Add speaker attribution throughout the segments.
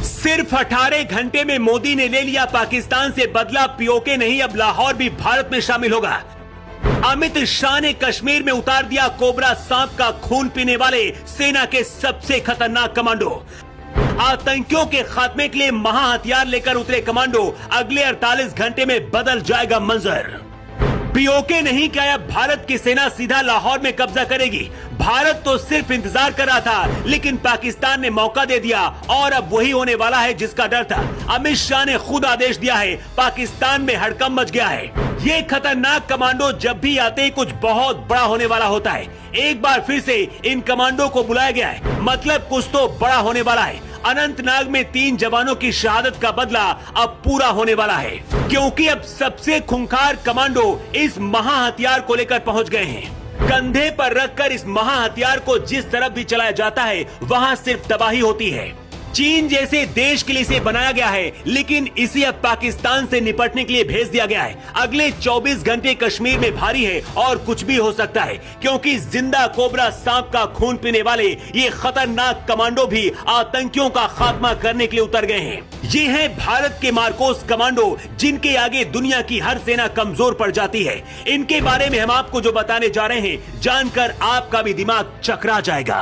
Speaker 1: सिर्फ 18 घंटे में मोदी ने ले लिया पाकिस्तान से बदला। पीओके नहीं, अब लाहौर भी भारत में शामिल होगा। अमित शाह ने कश्मीर में उतार दिया कोबरा सांप का खून पीने वाले सेना के सबसे खतरनाक कमांडो। आतंकियों के खात्मे के लिए महा हथियार लेकर उतरे कमांडो। अगले 48 घंटे में बदल जाएगा मंजर। पीओके नहीं, क्या अब भारत की सेना सीधा लाहौर में कब्जा करेगी? भारत तो सिर्फ इंतजार कर रहा था, लेकिन पाकिस्तान ने मौका दे दिया और अब वही होने वाला है जिसका डर था। अमित शाह ने खुद आदेश दिया है, पाकिस्तान में हड़कंप मच गया है। ये खतरनाक कमांडो जब भी आते हैं कुछ बहुत बड़ा होने वाला होता है। एक बार फिर से इन कमांडो को बुलाया गया है, मतलब कुछ तो बड़ा होने वाला है। अनंतनाग में 3 जवानों की शहादत का बदला अब पूरा होने वाला है, क्योंकि अब सबसे खूंखार कमांडो इस महा हथियार को लेकर पहुंच गए हैं। कंधे पर रखकर इस महा हथियार को जिस तरफ भी चलाया जाता है वहां सिर्फ तबाही होती है। चीन जैसे देश के लिए इसे बनाया गया है, लेकिन इसे अब पाकिस्तान से निपटने के लिए भेज दिया गया है। अगले 24 घंटे कश्मीर में भारी है और कुछ भी हो सकता है, क्योंकि जिंदा कोबरा सांप का खून पीने वाले ये खतरनाक कमांडो भी आतंकियों का खात्मा करने के लिए उतर गए हैं। ये है भारत के मार्कोस कमांडो, जिनके आगे दुनिया की हर सेना कमजोर पड़ जाती है। इनके बारे में हम आपको जो बताने जा रहे हैं, जानकर आपका भी दिमाग चकरा जाएगा।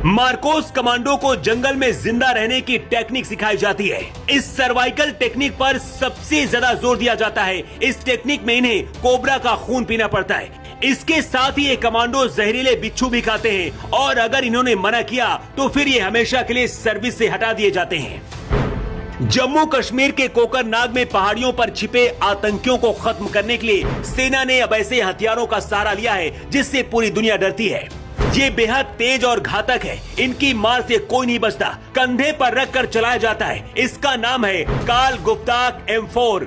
Speaker 1: मार्कोस कमांडो को जंगल में जिंदा रहने की टेक्निक सिखाई जाती है। इस सर्वाइकल टेक्निक पर सबसे ज्यादा जोर दिया जाता है। इस टेक्निक में इन्हें कोबरा का खून पीना पड़ता है। इसके साथ ही ये कमांडो जहरीले बिच्छू भी खाते हैं, और अगर इन्होंने मना किया तो फिर ये हमेशा के लिए सर्विस से हटा दिए जाते हैं। जम्मू कश्मीर के कोकरनाग में पहाड़ियों पर छिपे आतंकियों को खत्म करने के लिए सेना ने अब ऐसे हथियारों का सहारा लिया है जिससे पूरी दुनिया डरती है। ये बेहद तेज और घातक है, इनकी मार से कोई नहीं बचता। कंधे पर रखकर चलाया जाता है। इसका नाम है काल गुप्ताक M4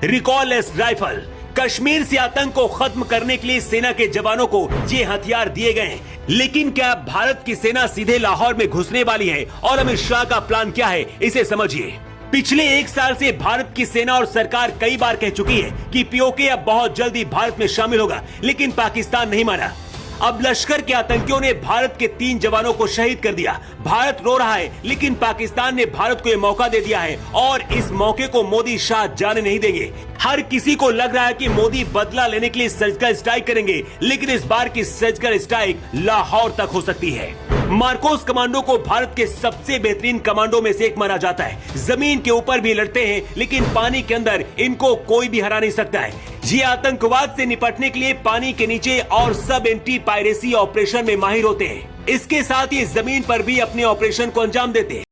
Speaker 1: रिकॉललेस राइफल। कश्मीर से आतंक को खत्म करने के लिए सेना के जवानों को ये हथियार दिए गए हैं, लेकिन क्या भारत की सेना सीधे लाहौर में घुसने वाली है? और अमित शाह का प्लान क्या है, इसे समझिए। पिछले 1 साल से भारत की सेना और सरकार कई बार कह चुकी है कि पीओके अब बहुत जल्दी भारत में शामिल होगा, लेकिन पाकिस्तान नहीं माना। अब लश्कर के आतंकियों ने भारत के 3 जवानों को शहीद कर दिया। भारत रो रहा है, लेकिन पाकिस्तान ने भारत को ये मौका दे दिया है, और इस मौके को मोदी शाह जाने नहीं देंगे। हर किसी को लग रहा है कि मोदी बदला लेने के लिए सर्जिकल स्ट्राइक करेंगे, लेकिन इस बार की सर्जिकल स्ट्राइक लाहौर तक हो सकती है। मार्कोस कमांडो को भारत के सबसे बेहतरीन कमांडो में से एक माना जाता है। जमीन के ऊपर भी लड़ते हैं, लेकिन पानी के अंदर इनको कोई भी हरा नहीं सकता है। ये आतंकवाद से निपटने के लिए पानी के नीचे और सब एंटी पायरेसी ऑपरेशन में माहिर होते हैं। इसके साथ ही जमीन पर भी अपने ऑपरेशन को अंजाम देते हैं।